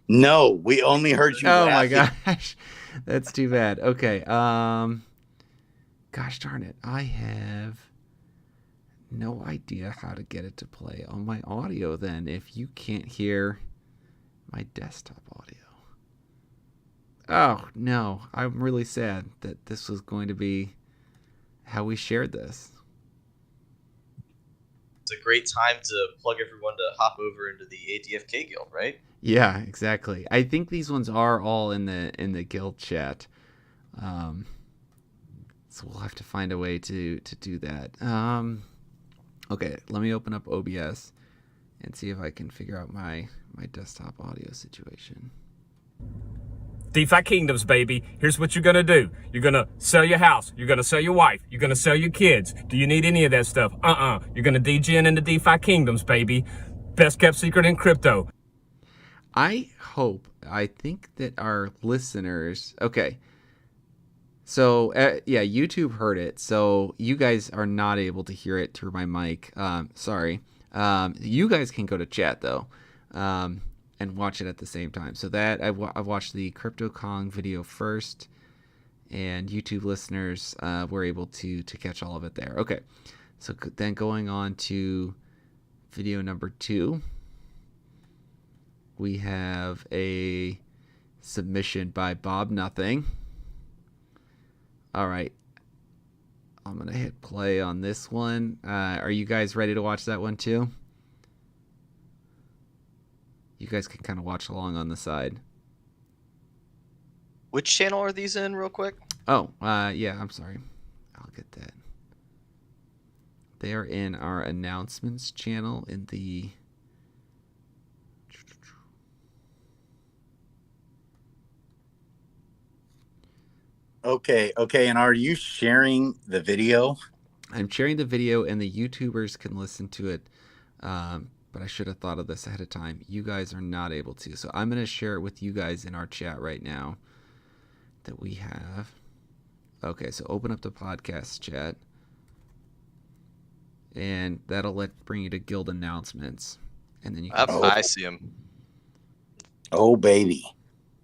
No, we only heard you laughing. Oh, my gosh. That's too bad. Okay. Gosh darn it. I have no idea how to get it to play on my audio then if you can't hear my desktop audio. Oh, no. I'm really sad that this was going to be how we shared this. It's a great time to plug everyone to hop over into the ADFK guild, right? Yeah, exactly. I think these ones are all in the guild chat. So we'll have to find a way to do that. Okay, let me open up OBS and see if I can figure out my desktop audio situation. DeFi Kingdoms, baby. Here's what you're going to do. You're going to sell your house. You're going to sell your wife. You're going to sell your kids. Do you need any of that stuff? You're going to DGN into DeFi Kingdoms, baby. Best kept secret in crypto. I think that our listeners... Okay. So, yeah, YouTube heard it. So you guys are not able to hear it through my mic. Sorry. You guys can go to chat, though. And watch it at the same time. So that I've watched the CryptoKong video first, and YouTube listeners were able to catch all of it there. Okay, so then going on to video number 2, we have a submission by Bob Nothing. All right, I'm gonna hit play on this one. Are you guys ready to watch that one too? You guys can kind of watch along on the side. Which channel are these in, real quick? Oh, yeah, I'm sorry. I'll get that. They are in our announcements channel in the... Okay, and are you sharing the video? I'm sharing the video, and the YouTubers can listen to it. But I should have thought of this ahead of time. You guys are not able to. So I'm going to share it with you guys in our chat right now that we have. Okay, so open up the podcast chat. And that'll bring you to guild announcements. And then you can... I see them. Oh, baby.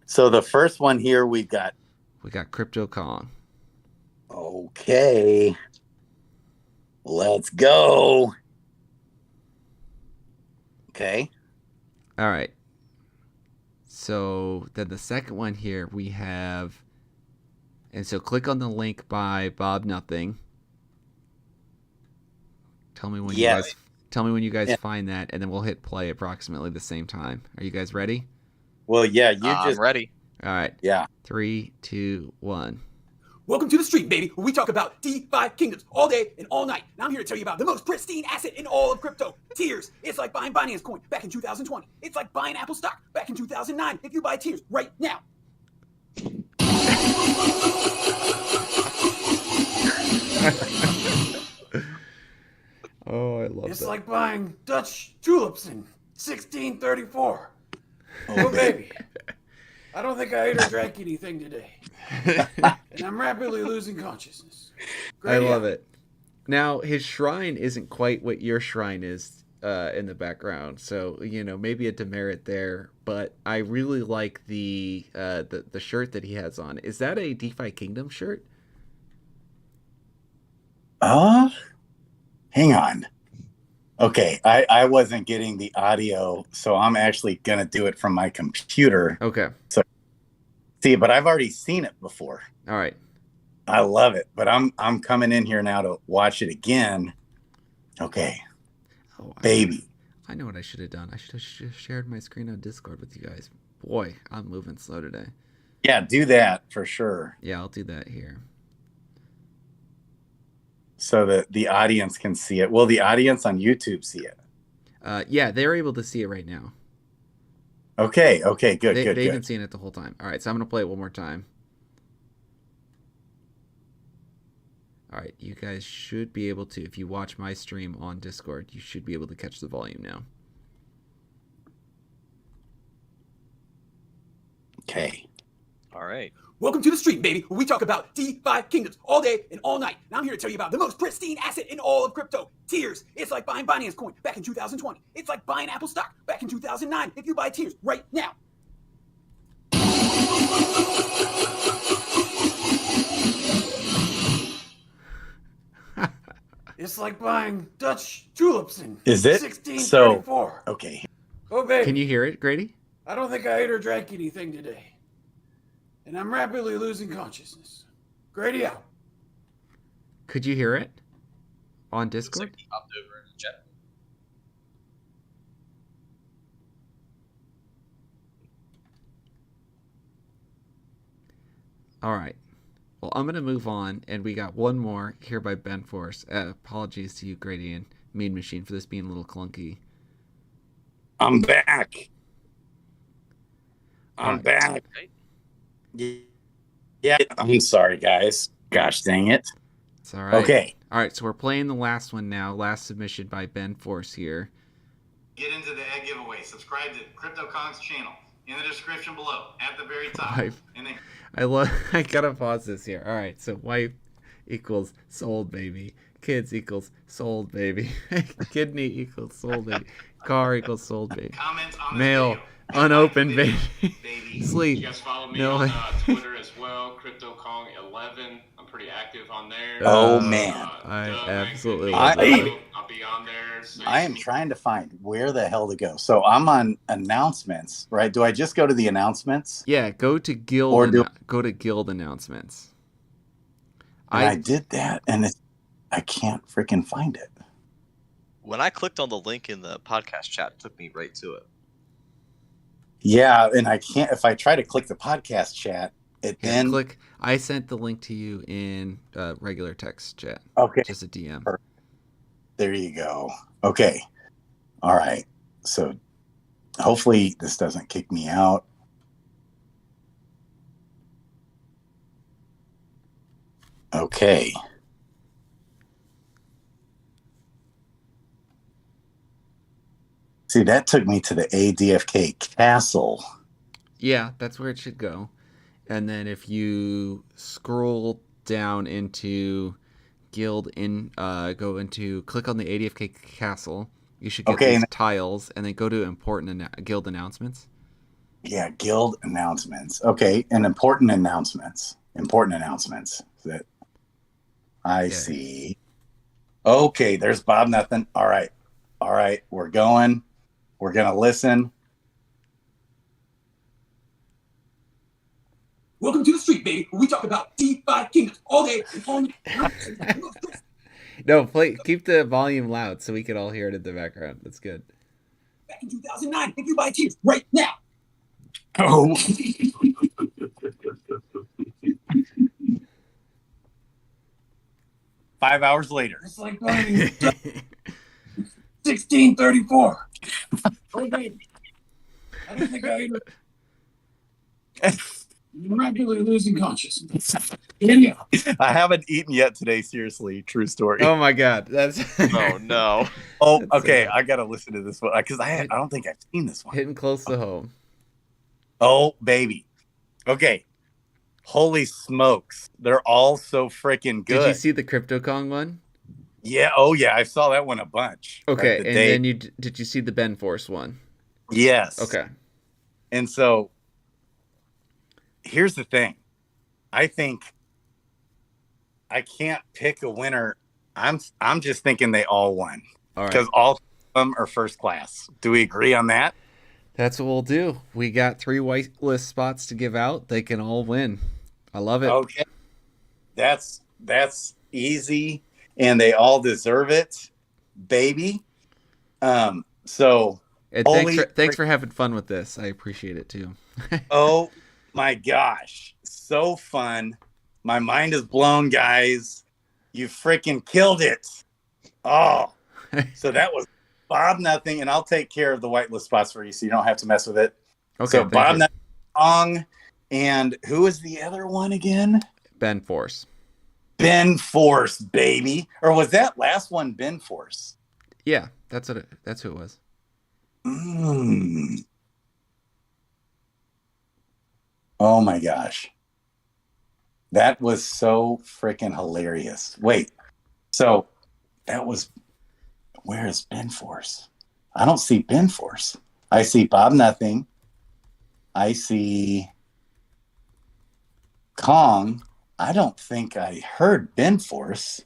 So the first one here we got CryptoKong. Okay. Let's go. Okay. All right. So then the second one here we have, and so click on the link by Bob Nothing. Tell me when you guys find that, and then we'll hit play approximately the same time. Are you guys ready? Well, yeah, I'm ready. All right. Yeah. 3, 2, 1. Welcome to the stream, baby, where we talk about DeFi Kingdoms all day and all night. Now I'm here to tell you about the most pristine asset in all of crypto, Tears. It's like buying Binance coin back in 2020. It's like buying Apple stock back in 2009 if you buy Tears right now. Oh, I love It's that. like buying Dutch tulips in 1634. Oh, baby. I don't think I ate or drank anything today. And I'm rapidly losing consciousness. I love it. Now, his shrine isn't quite what your shrine is in the background, so maybe a demerit there. But I really like the shirt that he has on. Is that a DeFi Kingdom shirt? Hang on. Okay, I wasn't getting the audio, so I'm actually gonna do it from my computer. Okay. So see, but I've already seen it before. All right. I love it, but I'm coming in here now to watch it again. Okay. Oh, baby. I know what I should have done. I should have shared my screen on Discord with you guys. Boy, I'm moving slow today. Yeah, do that for sure. Yeah, I'll do that here. So that the audience can see it. Will the audience on YouTube see it? Yeah, they're able to see it right now. Okay, good. They've been seeing it the whole time. All right, so I'm going to play it one more time. All right, you guys should be able to, if you watch my stream on Discord, you should be able to catch the volume now. Okay. All right. Welcome to the stream, baby, where we talk about DeFi Kingdoms all day and all night. Now I'm here to tell you about the most pristine asset in all of crypto, Tears. It's like buying Binance coin back in 2020. It's like buying Apple stock back in 2009 if you buy Tears right now. It's like buying Dutch tulips in Is it? 1634. Okay. Oh, baby. Can you hear it, Grady? I don't think I ate or drank anything today. And I'm rapidly losing consciousness. Grady out. Could you hear it on Looks Discord? like he hopped over in the chat. All right. Well, I'm going to move on, and we got one more here by Ben Force. Apologies to you, Grady and Mean Machine, for this being a little clunky. I'm back. I'm Right. back. Yeah. I'm sorry, guys. Gosh dang it. It's all right. Okay. All right, so we're playing the last one now. Last submission by Ben Force here. Get into the egg giveaway. Subscribe to CryptoCong's channel in the description below at the very top. Wife. And then I gotta pause this here. All right, so wife equals sold baby. Kids equals sold baby. Kidney equals sold baby. Car equals sold baby. comments on this Mail video. unopened baby. Baby. Sleep. You guys follow me No. on Twitter as well, CryptoCong11. I'm pretty active on there. Oh, man. I Doug, absolutely man, love it. I'll be on there. So I am trying to find where the hell to go. So I'm on announcements, right? Do I just go to the announcements? Yeah, go to guild. Or do- go to guild announcements. And I did that, and I can't freaking find it. When I clicked on the link in the podcast chat, it took me right to it. Yeah, and I can't. If I try to click the podcast chat, it Here, then click. I sent the link to you in regular text chat. Okay. Just a DM. There you go. Okay. All right. So hopefully this doesn't kick me out. Okay. See, that took me to the ADFK castle. Yeah, that's where it should go. And then if you scroll down into guild go into click on the ADFK castle, you should get these tiles, and then go to important guild announcements. Yeah, guild announcements. Okay, and important announcements. Important announcements that I see. Okay, there's Bob Nothing. All right, we're going. We're gonna listen. Welcome to the street, baby, where we talk about DeFi Kingdoms all day and all night. No, keep the volume loud so we can all hear it in the background. That's good. Back in 2009, if you buy tiers right now. Oh. 5 hours later. It's like buying 1634. Oh, baby. I don't think I I'm rapidly losing consciousness. Yeah. I haven't eaten yet today. Seriously, true story. Oh my God, that's Oh no. Oh, That's okay. I gotta listen to this one because I don't think I've seen this one. hitting close to home. Oh, baby. Okay. Holy smokes. They're all so freaking good. Did you see the CryptoCong one? Yeah. Oh, yeah. I saw that one a bunch. Okay, Like and then did you see the Ben Force one? Yes. Okay. And so here's the thing. I think I can't pick a winner. I'm just thinking they all won. All right. Because all of them are first class. Do we agree on that? That's what we'll do. We got 3 whitelist spots to give out. They can all win. I love it. Okay. That's easy, and they all deserve it, baby. So And thanks for having fun with this. I appreciate it too. oh my gosh, so fun. My mind is blown, guys. You freaking killed it. Oh, so that was Bob Nothing, and I'll take care of the whitelist spots for you so you don't have to mess with it. Okay. So Bob Nothing, and who is the other one again? Ben Force. Ben Force, baby. Or was that last one Ben Force? Yeah, that's who it was. Oh my gosh. That was so freaking hilarious. Wait. So that was where is Ben Force? I don't see Ben Force. I see Bob Nothing. I see Kong. I don't think I heard Ben Force.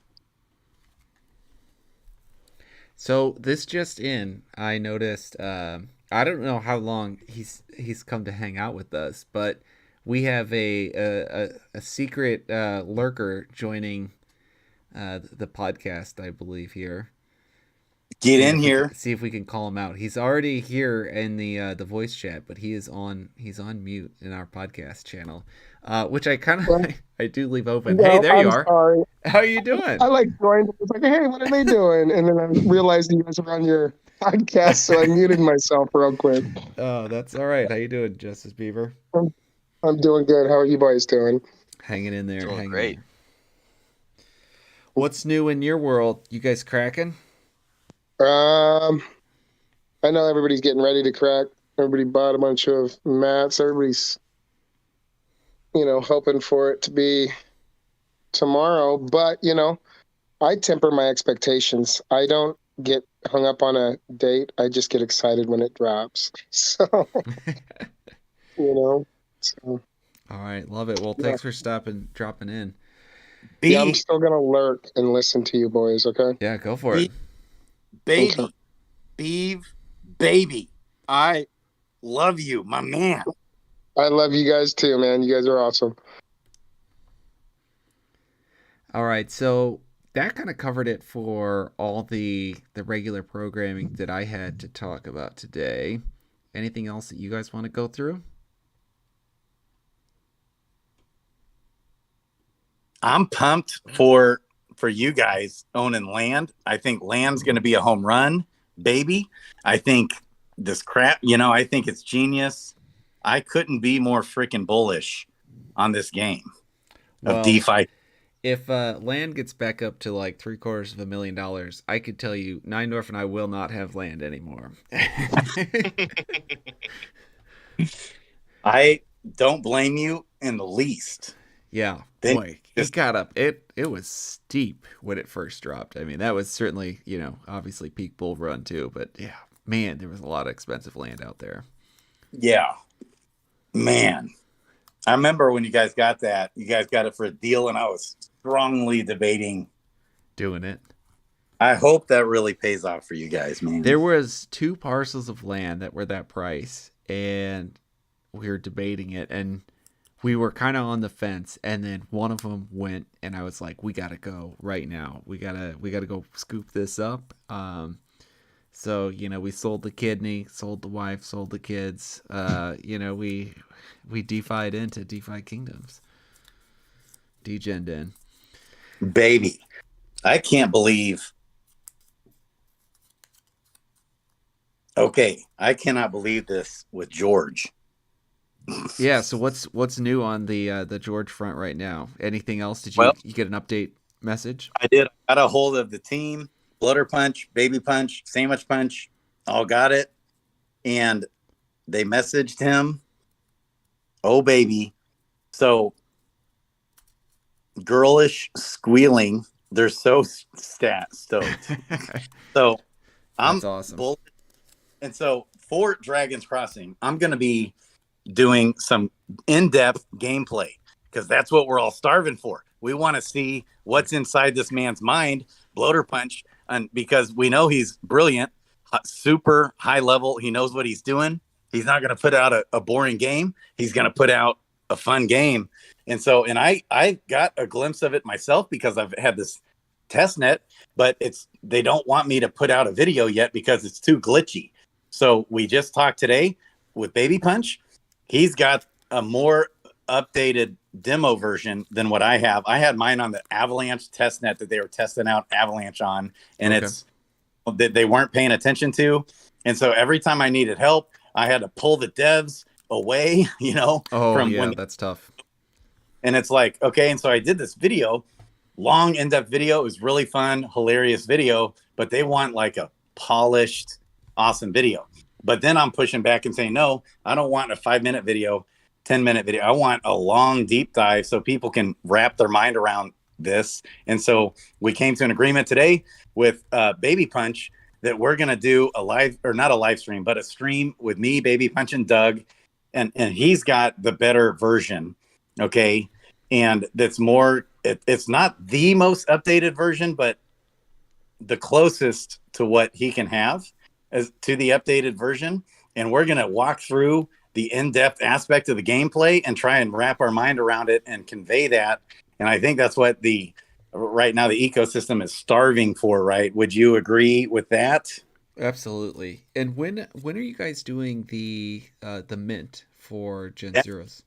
So this just in, I noticed. I don't know how long he's come to hang out with us, but we have a secret lurker joining the podcast, I believe here. Get in here. See if we can call him out. He's already here in the voice chat, but he's on mute in our podcast channel, which I kind of I do leave open. Well, hey, there you I'm are. sorry. How are you doing? I like joined. It's like, hey, what are they doing? And then I realized you guys were on your podcast, so I muted myself real quick. Oh, that's all right. How you doing, Justice Beaver? I'm doing good. How are you boys doing? Hanging in there. Doing hanging great. in. What's new in your world? You guys cracking? I know everybody's getting ready to crack. Everybody bought a bunch of mats. Everybody's, hoping for it to be tomorrow. But, I temper my expectations. I don't get hung up on a date. I just get excited when it drops. So, So, All right, love it. Well, thanks for dropping in. yeah, I'm still going to lurk and listen to you boys, okay? Yeah, go for it. Baby. Baby. I love you, my man. I love you guys too, man. You guys are awesome. All right, so that kind of covered it for all the regular programming that I had to talk about today. Anything else that you guys want to go through? I'm pumped for you guys owning land. I think land's going to be a home run, baby. I think this crap, I think it's genius. I couldn't be more freaking bullish on this game of DeFi. If land gets back up to like $750,000, I could tell you Neindorf and I will not have land anymore. I don't blame you in the least. Yeah, boy, it got up. It was steep when it first dropped. I mean, that was certainly, obviously peak bull run too. But yeah, man, there was a lot of expensive land out there. Yeah, man. I remember when you guys got that. You guys got it for a deal, and I was strongly debating doing it. I hope that really pays off for you guys, man. There was 2 parcels of land that were that price, and we were debating it, and we were kind of on the fence, and then one of them went, and I was like, we gotta go right now. We gotta go scoop this up. So, we sold the kidney, sold the wife, sold the kids. We DeFi'd into DeFi Kingdoms. Degen'd in. Baby, I can't believe. Okay, I cannot believe this with George. Yeah, so what's new on the George front right now? Anything else? Did you get an update message? I did. I got a hold of the team. Bloater Punch, Baby Punch, Sandwich Punch, all got it. And they messaged him. Oh, baby. So, girlish squealing. They're so stoked. So, That's awesome. And so, for Dragon's Crossing, I'm going to be doing some in-depth gameplay because that's what we're all starving for. We want to see what's inside this man's mind, Bloater Punch, and because we know he's brilliant, super high level. He knows what he's doing. He's not going to put out a boring game. He's going to put out a fun game. And so, and I got a glimpse of it myself because I've had this test net, but they don't want me to put out a video yet because it's too glitchy. So we just talked today with Baby Punch. He's got a more updated demo version than what I have. I had mine on the Avalanche testnet that they were testing out Avalanche on, and it's that they weren't paying attention to. And so every time I needed help, I had to pull the devs away, That's tough. And it's like, okay. And so I did this video, long in-depth video. It was really fun, hilarious video, but they want like a polished, awesome video. But then I'm pushing back and saying, no, I don't want a 5-minute video, 10-minute video. I want a long deep dive so people can wrap their mind around this. And so we came to an agreement today with Baby Punch that we're going to do a live, or not a live stream, but a stream with me, Baby Punch, and Doug. And he's got the better version. Okay. And that's more, it's not the most updated version, but the closest to what he can have as to the updated version. And we're going to walk through the in-depth aspect of the gameplay and try and wrap our mind around it and convey that. And I think that's what right now the ecosystem is starving for, right? Would you agree with that? Absolutely. And when are you guys doing the mint for Gen Zeros?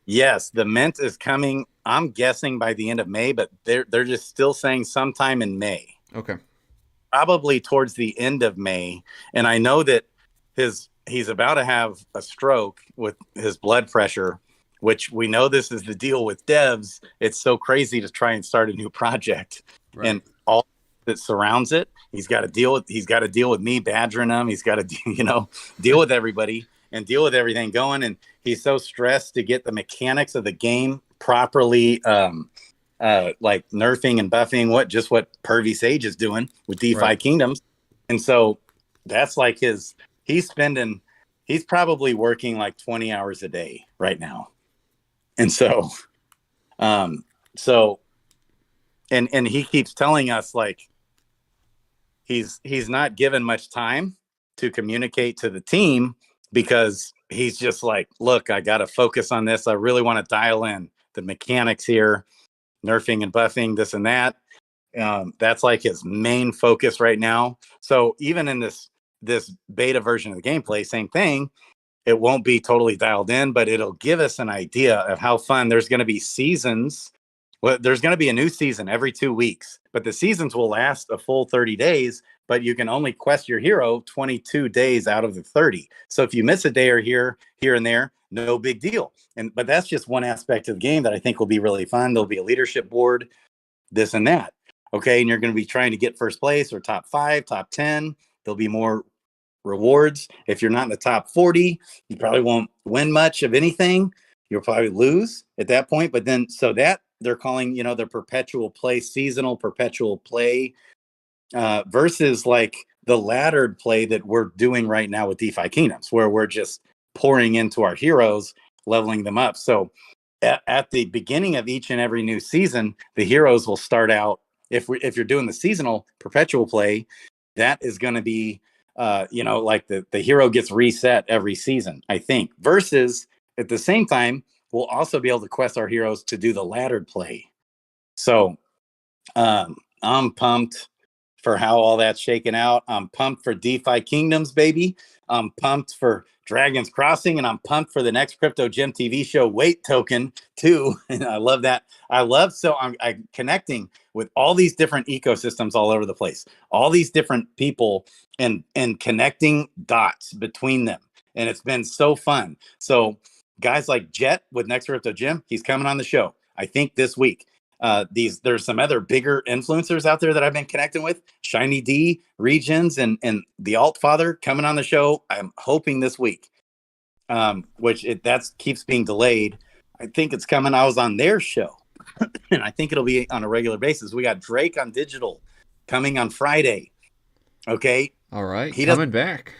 Yes, the mint is coming. I'm guessing by the end of May, but they're just still saying sometime in May. Okay. Probably towards the end of May. And I know that he's about to have a stroke with his blood pressure, which we know this is the deal with devs. It's so crazy to try and start a new project, right? And all that surrounds it. He's got to deal with me badgering him. He's got to, deal with everybody and deal with everything going. And he's so stressed to get the mechanics of the game properly, like nerfing and buffing what Pervy Sage is doing with DeFi Kingdoms. And so that's like he's probably working like 20 hours a day right now. And so, and he keeps telling us like he's not given much time to communicate to the team because he's just like, look, I got to focus on this. I really want to dial in the mechanics here, nerfing and buffing, this and that. That's like his main focus right now. So even in this beta version of the gameplay, same thing. It won't be totally dialed in, but it'll give us an idea of how fun. There's going to be seasons. Well, there's going to be a new season every 2 weeks, but the seasons will last a full 30 days, but you can only quest your hero 22 days out of the 30. So if you miss a day or here and there, no big deal. But that's just one aspect of the game that I think will be really fun. There'll be a leadership board, this and that. Okay. And you're going to be trying to get first place or top 5, top 10. There'll be more rewards. If you're not in the top 40, you probably won't win much of anything. You'll probably lose at that point. But then, so that they're calling, their perpetual play, seasonal perpetual play, versus like the laddered play that we're doing right now with DeFi Kingdoms, where we're just pouring into our heroes, leveling them up. So at the beginning of each and every new season, the heroes will start out. If you're doing the seasonal perpetual play, that is going to be like the hero gets reset every season, I think, versus at the same time, we'll also be able to quest our heroes to do the laddered play. So I'm pumped for how all that's shaken out. I'm pumped for DeFi Kingdoms, baby. I'm pumped for Dragon's Crossing, and I'm pumped for the next Crypto Gem TV show, Wait Token, too. And I love that. I'm connecting with all these different ecosystems all over the place, all these different people, and connecting dots between them. And it's been so fun. So guys like Jet with Next Crypto Gem, he's coming on the show, I think this week. There's some other bigger influencers out there that I've been connecting with, Shiny D, Regions, and the Alt Father coming on the show. I'm hoping this week, that keeps being delayed. I think it's coming. I was on their show, and I think it'll be on a regular basis. We got Drake on digital coming on Friday. Okay. All right. Coming back.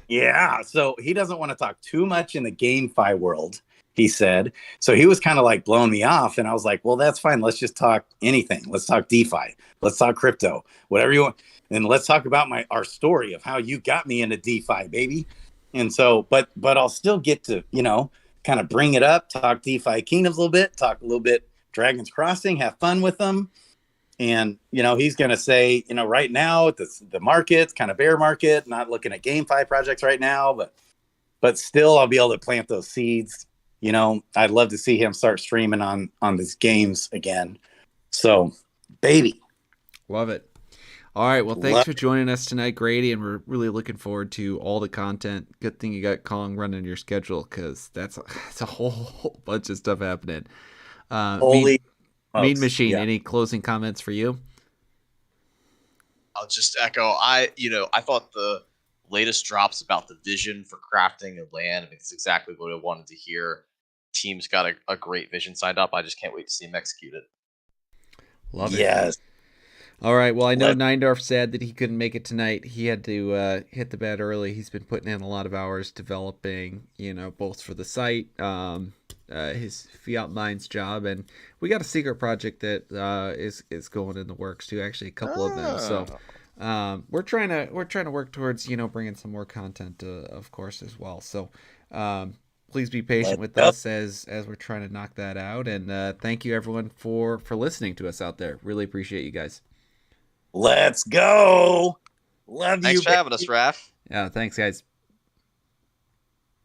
Yeah. So he doesn't want to talk too much in the GameFi world, he said. So he was kind of like blowing me off. And I was like, well, that's fine. Let's just talk anything. Let's talk DeFi. Let's talk crypto, whatever you want. And let's talk about our story of how you got me into DeFi, baby. And so, but I'll still get to, kind of bring it up, talk DeFi Kingdoms a little bit, talk a little bit Dragon's Crossing, have fun with them. And, he's going to say, right now, the market's kind of bear market, not looking at GameFi projects right now, but still I'll be able to plant those seeds. I'd love to see him start streaming on these games again. So, baby. Love it. All right. Well, thanks for joining us tonight, Grady, and we're really looking forward to all the content. Good thing you got Kong running your schedule, because that's a whole bunch of stuff happening. Mean Machine, yeah. Any closing comments for you? I'll just echo. I thought the latest drops about the vision for crafting and land, it's exactly what I wanted to hear. Team's got a great vision signed up. I just can't wait to see him execute it. Love it. Yes. All right. Well, I know Neindorf's sad that he couldn't make it tonight. He had to hit the bed early. He's been putting in a lot of hours developing, both for the site, his Fiat Mines job, and we got a secret project that is going in the works too. Actually, a couple of them. So we're trying to work towards bringing some more content, of course, as well. So please be patient with us as we're trying to knock that out. And thank you everyone for listening to us out there. Really appreciate you guys. Let's go. Love you. Thanks for having us, Raph. Yeah, thanks guys.